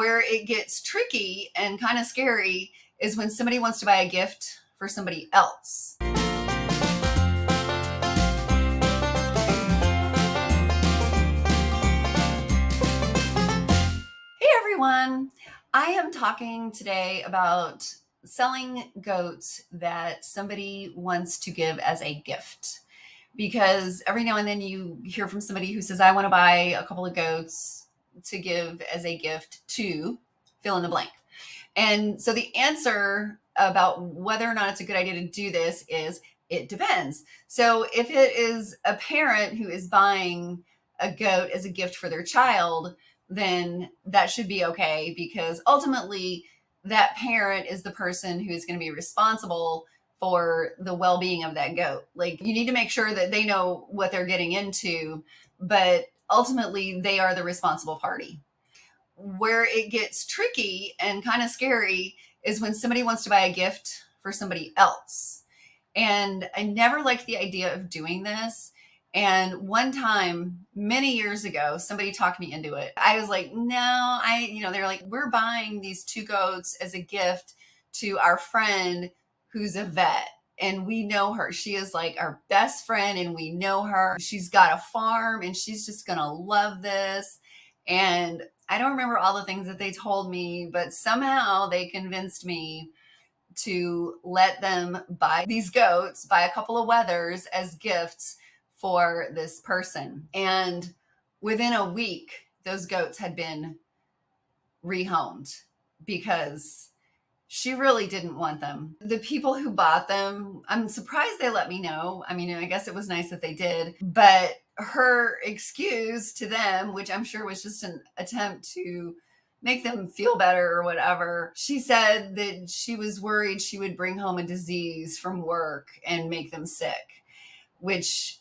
Where it gets tricky and kind of scary is when somebody wants to buy a gift for somebody else. Hey everyone, I am talking today about selling goats that somebody wants to give as a gift. Because every now and then you hear from somebody who says, I want to buy a couple of goats to give as a gift to fill in the blank. And so the answer about whether or not it's a good idea to do this is it depends. So if it is a parent who is buying a goat as a gift for their child, then that should be okay, because ultimately that parent is the person who is going to be responsible for the well-being of that goat. Like, you need to make sure that they know what they're getting into, but ultimately they are the responsible party. Where it gets tricky and kind of scary is when somebody wants to buy a gift for somebody else. And I never liked the idea of doing this. And one time, many years ago, somebody talked me into it. I was like, no, they're like, we're buying these 2 goats as a gift to our friend who's a vet. And we know her. She is like our best friend and we know her. She's got a farm and she's just going to love this. And I don't remember all the things that they told me, but somehow they convinced me to let them buy these goats, buy a couple of wethers as gifts for this person. And within a week, those goats had been rehomed because she really didn't want them. The people who bought them, I'm surprised they let me know. I mean, I guess it was nice that they did, but her excuse to them, which I'm sure was just an attempt to make them feel better or whatever, she said that she was worried she would bring home a disease from work and make them sick, which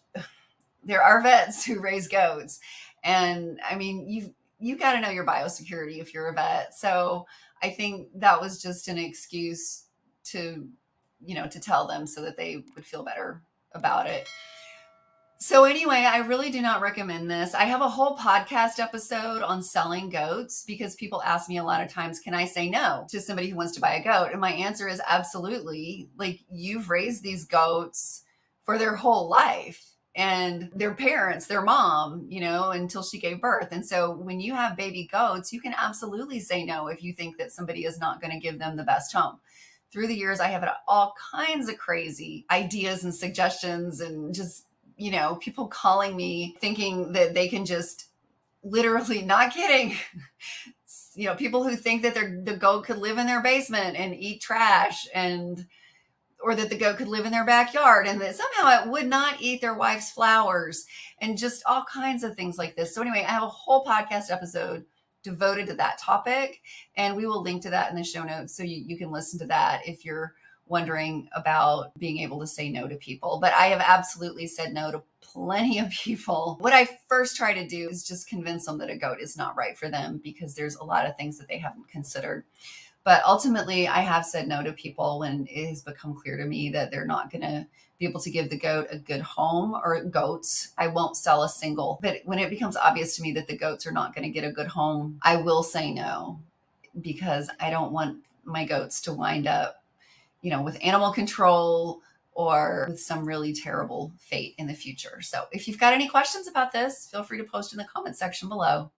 there are vets who raise goats. And I mean, you got to know your biosecurity if you're a vet. So I think that was just an excuse to tell them so that they would feel better about it. So anyway, I really do not recommend this. I have a whole podcast episode on selling goats because people ask me a lot of times, can I say no to somebody who wants to buy a goat? And my answer is absolutely. Like, you've raised these goats for their whole life and their parents, their mom, until she gave birth. And so when you have baby goats, you can absolutely say no if you think that somebody is not going to give them the best home. Through the years, I have had all kinds of crazy ideas and suggestions and just people calling me thinking that they can just literally, not kidding, people who think that the goat could live in their basement and eat trash, or that the goat could live in their backyard and that somehow it would not eat their wife's flowers, and just all kinds of things like this. So anyway, I have a whole podcast episode devoted to that topic, and we will link to that in the show notes so you can listen to that if you're wondering about being able to say no to people. But I have absolutely said no to plenty of people. What I first try to do is just convince them that a goat is not right for them because there's a lot of things that they haven't considered. But ultimately, I have said no to people when it has become clear to me that they're not going to be able to give the goat a good home, or goats. I won't sell a single. But when it becomes obvious to me that the goats are not going to get a good home, I will say no, because I don't want my goats to wind up with animal control or with some really terrible fate in the future. So if you've got any questions about this, feel free to post in the comment section below.